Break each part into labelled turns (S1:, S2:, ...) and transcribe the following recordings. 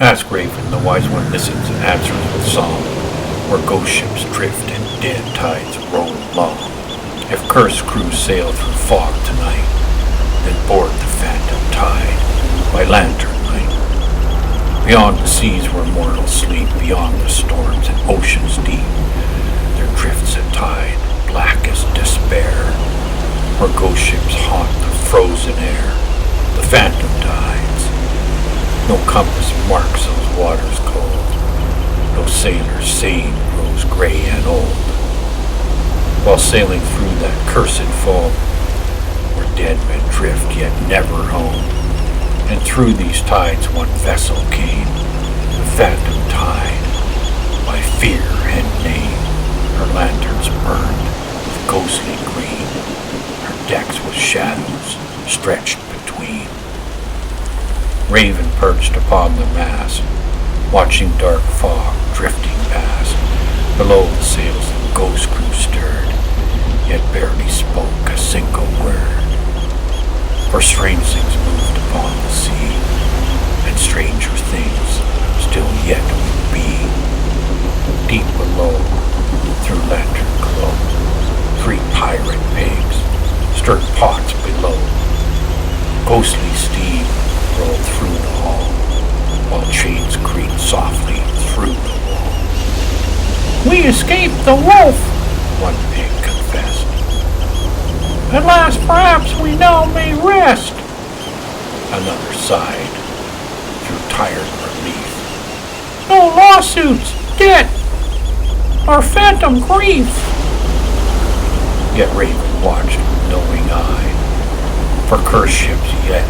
S1: Ask Raven, the wise one listens and answers with song, where ghost ships drift and dead tides roll along. If cursed crews sail through fog tonight, then board the phantom tide by lantern light. Beyond the seas where mortals sleep, beyond the storms and oceans deep, there drifts a tide, black as despair, where ghost ships haunt the frozen air, the phantom tides. No compass marks those waters cold, no sailor sane grows gray and old. While sailing through that cursed foam, where dead men drift yet never home, and through these tides one vessel came, the phantom tide, by fear and name. Her lanterns burned with ghostly green, her decks with shadows stretched between. Raven perched upon the mast, watching dark fog drifting past. Below the sails the ghost crew stirred, yet barely spoke a single word. For strange things moved upon the sea, and stranger things still yet would be. Deep below, through lantern glow, 3 pirate pigs stirred pots below. Ghostly steam rolled through the hall, while chains creaked softly through the wall. "We escaped the wolf," one pig confessed. "At last perhaps we now may rest," another sighed through tired relief. "No lawsuits, debt, or phantom grief." Yet Raven watched with knowing eye, for cursed ships yet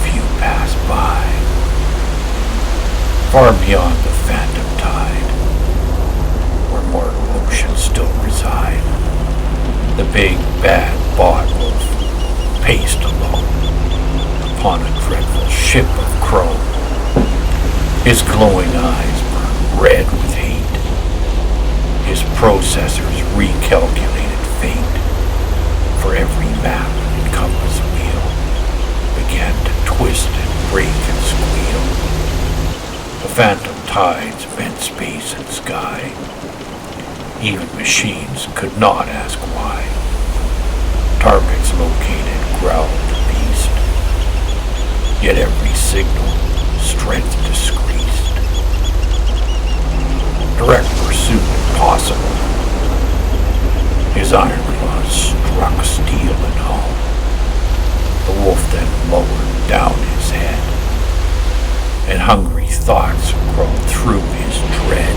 S1: few pass by. Far beyond the phantom tide, where mortal oceans still reside, the big bad bought wolf paced alone upon a dreadful ship of chrome. His glowing eyes burned red with hate, his processors recalculated fate, for every map and compass wheel began to twist and break and squeal. The phantom tides bent space and sky. Even machines could not ask why. Targets located growled the beast, yet every signal strength decreased. Direct pursuit impossible. His iron claws struck steel and hull. The wolf then lowered down his head, and hungry thoughts crawled through his dread.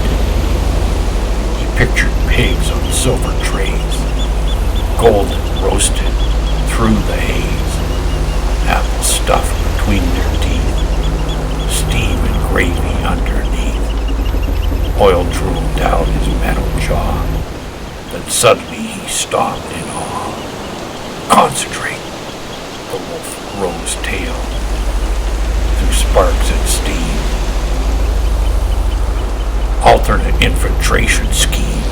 S1: He pictured pigs on silver trays, golden roasted through the haze, apple stuffed between their teeth, steam and gravy underneath. Oil drooled down his metal jaw, then suddenly he stopped in awe. "Concentrate!" The wolf rose tail through sparks and steam. Alternate infiltration scheme.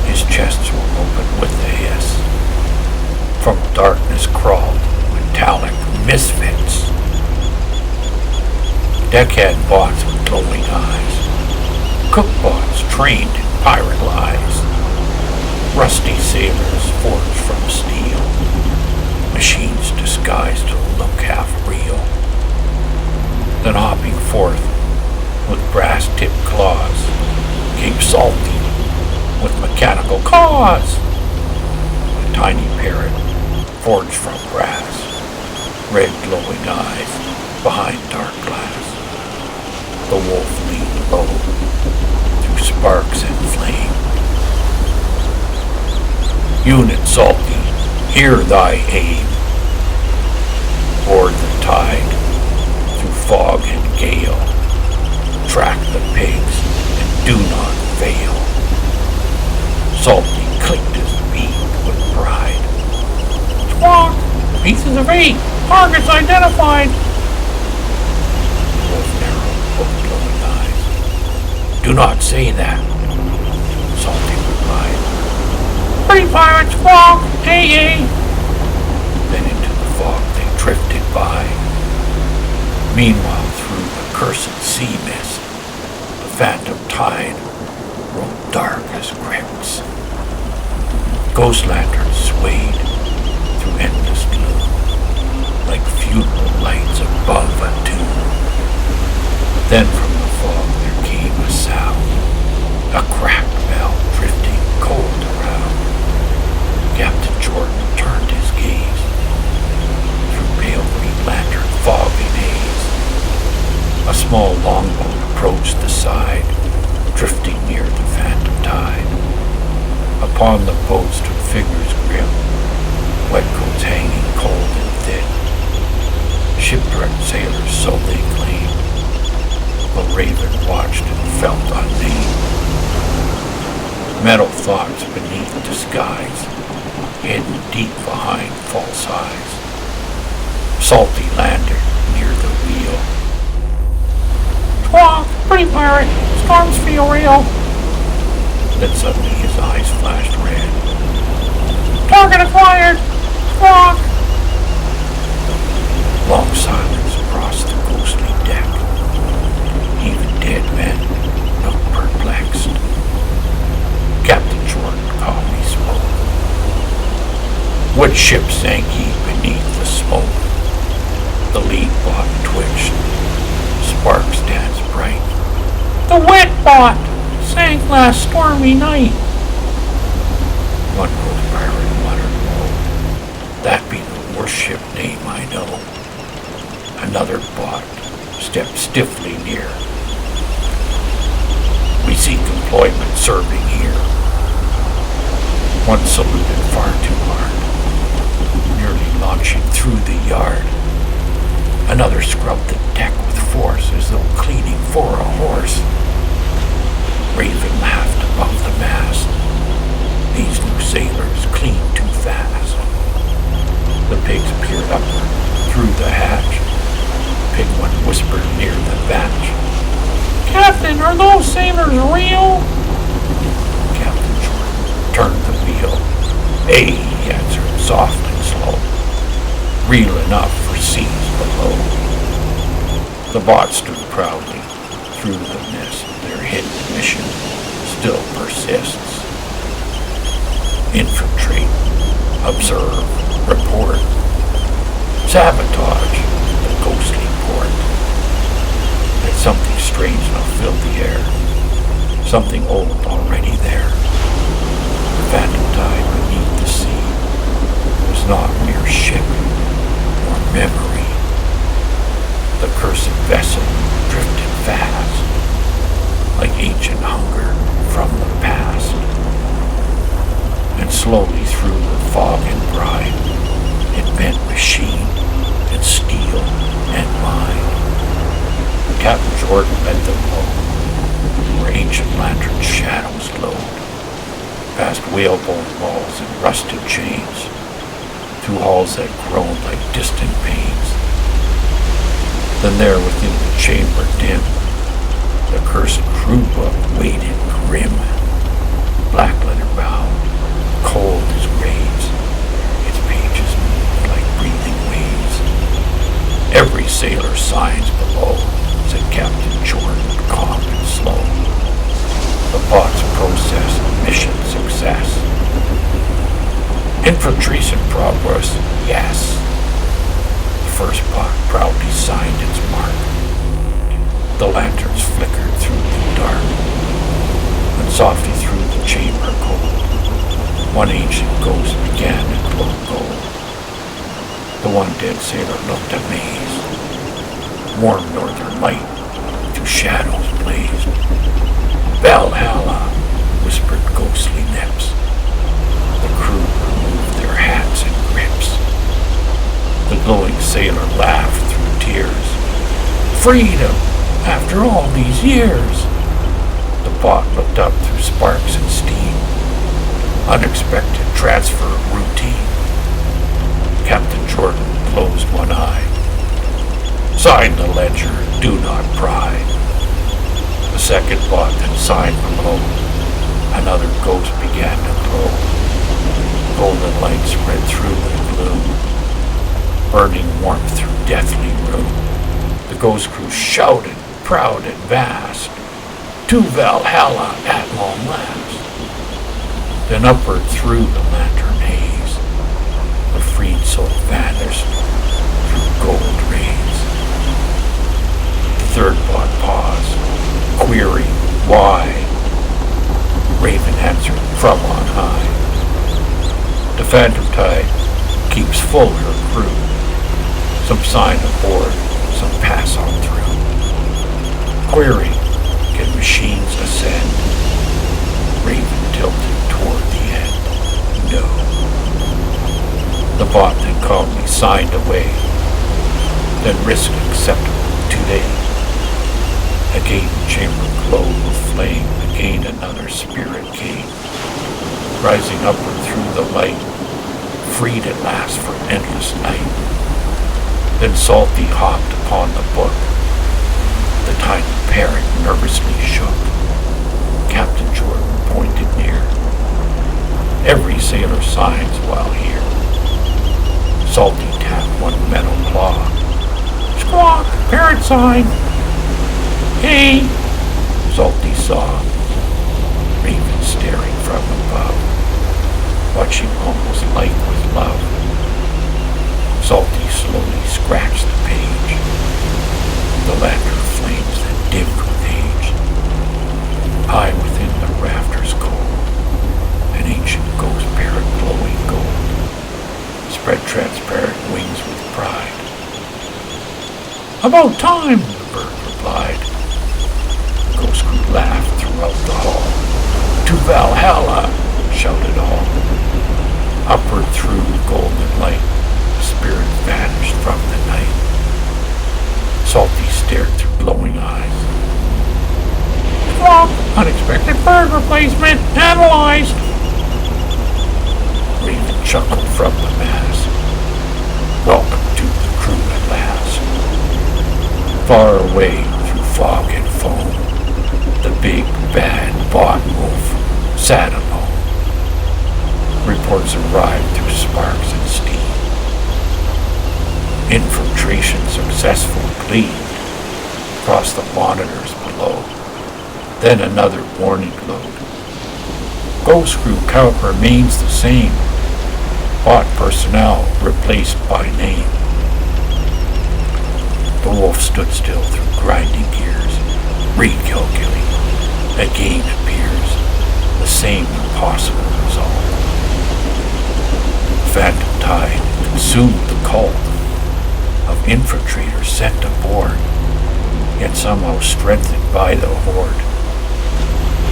S1: His chest swung open with a hiss. From darkness crawled metallic misfits. Deckhead bots with glowing eyes. Cookbots trained in pirate lies. Rusty sailors forged from steel. Machines disguised to look half real. Then hopping forth with brass-tipped claws came Salty with mechanical cause. A tiny parrot forged from brass, red glowing eyes behind dark glass. The wolf leaned low through sparks and flame. "Unit Salty, hear thy aim. Board the tide through fog and gale. Track the pigs and do not fail." Salty clicked his beak with pride. "Squawk! Pieces of 8! Targets identified!" The wolf narrowed both glowing eyes. "Do not say that," Salty replied. "Pretty pirate squawk! AA!" Then into the fog they drifted by. Meanwhile, through cursed sea mist. The phantom tide rolled dark as crypts. Ghost lanterns swayed through endless gloom, like funeral lights above a tomb. Then from the fog there came a sound, a cracked bell drifting cold around. Captain Jordan turned his gaze through pale green lantern fog and haze. A small longboat approached the side, drifting near the phantom tide. Upon the boat stood figures grim, wet coats hanging cold and thin. Shipwrecked sailors, so they claimed, but Raven watched and felt unnamed. Metal thoughts beneath disguise, hidden deep behind false eyes. Salty lander near the wheel.
S2: Squawk, pretty pirate, storms feel real.
S1: Then suddenly his eyes flashed red.
S2: Target acquired, squawk.
S1: Long silence across the ghostly deck. Even dead men looked perplexed. Captain Jordan calmly spoke. What ship sank ye beneath the smoke? The lead bot twitched. Sparks danced bright.
S2: The wet bot sank last stormy night.
S1: One ghost pirate muttered low. That be the worst ship name I know. Another bot stepped stiffly near. We seek employment serving here. One saluted far too hard, nearly launching through the yard. Another scrubbed the deck with force as though cleaning for a horse. Raven laughed above the mast. These new sailors clean too fast. The pigs peered upward through the hatch. Pig one whispered near the batch.
S2: Captain, are those sailors real?
S1: Captain Jordan turned the wheel. Hey, he answered, soft and slow. Real enough for seas below. The bot stood proudly through the mist. Their hidden mission still persists. Infiltrate, observe, report, sabotage the ghostly port. And something strange now filled the air, something old already there. The phantom tide beneath the sea was not mere ship or memory. The cursed vessel drifted fast, like ancient hunger from the past. And slowly through the fog and brine, it bent machine and steel and mind. Captain Jordan led them low, where ancient lantern shadows glowed, past whalebone walls and rusted chains, through halls that groaned like distant pains. Then there within the chamber dim, the cursed crew book waited grim, black letter bound, cold as graves, its pages moved like breathing waves. Every sailor signs below, said Captain Jordan, calm and slow. The bot's process, mission success. Infiltration progress, yes. The first bot proudly signed its mark. The lanterns flickered through the dark, and softly through the chamber cold, one ancient ghost began to glow gold. The one dead sailor looked amazed. Warm northern light through shadows blazed. Valhalla, whispered ghostly lips. The crew removed their hats and grips. The glowing sailor laughed through tears. Freedom, after all these years. The bot looked up through sparks and steam. Unexpected transfer of routine. Captain Jordan closed one eye. Sign the ledger, do not pry. The second bot then signed below. Another ghost began to glow. Golden light spread through the gloom, burning warmth through deathly room. The ghost crew shouted proud and vast, to Valhalla at long last. Then upward through the lantern haze, the freed soul vanished through gold rays. The third bot paused, querying why. Raven answered from on high. The phantom tide keeps full her crew. Some sign aboard, some pass on through. Query, can machines ascend? Raven tilted toward the end. No. The bot that calmly signed away, then risk acceptable today. A gate chamber glowed with flame, again another spirit came, rising upward through the light, freed at last from endless night. Then Salty hopped upon the book. The tiny parrot nervously shook. Captain Jordan pointed near. Every sailor signs while here. Salty tapped one metal claw.
S2: Squawk, parrot sign. Hey,
S1: Salty saw. Raven staring from above, watching almost like with love. Salty slowly scratched the page. The lantern flames that dimmed with age. High within the rafters cold, an ancient ghost parrot glowing gold, spread transparent wings with pride.
S2: About time,
S1: The bird replied. The ghost crew laughed throughout the hall. To Valhalla, shouted all. Upward through the golden light, the spirit vanished from the night. Salty stared through glowing eyes.
S2: squawk, unexpected bird replacement analyzed.
S1: Raven chuckled from the mass. Welcome to the crew at last. Far away through fog and foam, the big bad bot wolf sat alone. Reports arrived through sparks and steam. Infiltration successful gleamed across the monitors below. Then another warning glowed. Ghost crew count remains the same. Bot personnel replaced by name. The wolf stood still through grinding gears. Recalculate. Again appears the same impossible result. Phantom tide consumed the cult of infiltrators sent aboard, yet somehow strengthened by the horde.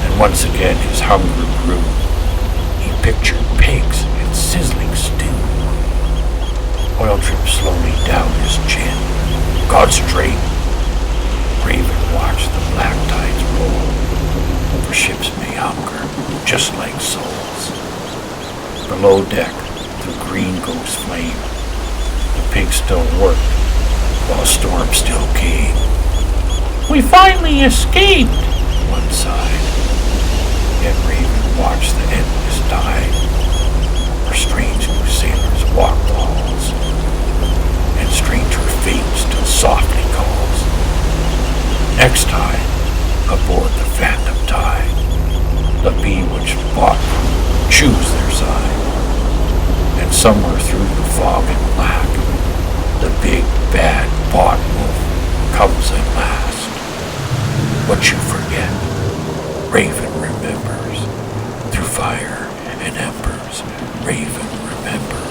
S1: And once again his hunger grew. He pictured pigs and sizzling stew. Oil dripped slowly down his chin. Concentrate. Raven watched the black tides roll. For ships may hunger, just like souls. Below deck, through green ghost flame, the pigs still worked, while storm still came.
S2: We finally escaped.
S1: One sighed. Yet Raven watched the endless tide, where strange new sailors walk the halls, and stranger fate still softly calls. Next time, aboard the phantom tide, the bewitched bot crew choose their side, and somewhere through the fog and black, the big bad bot wolf comes at last. What you forget, Raven remembers. Through fire and embers, Raven remembers.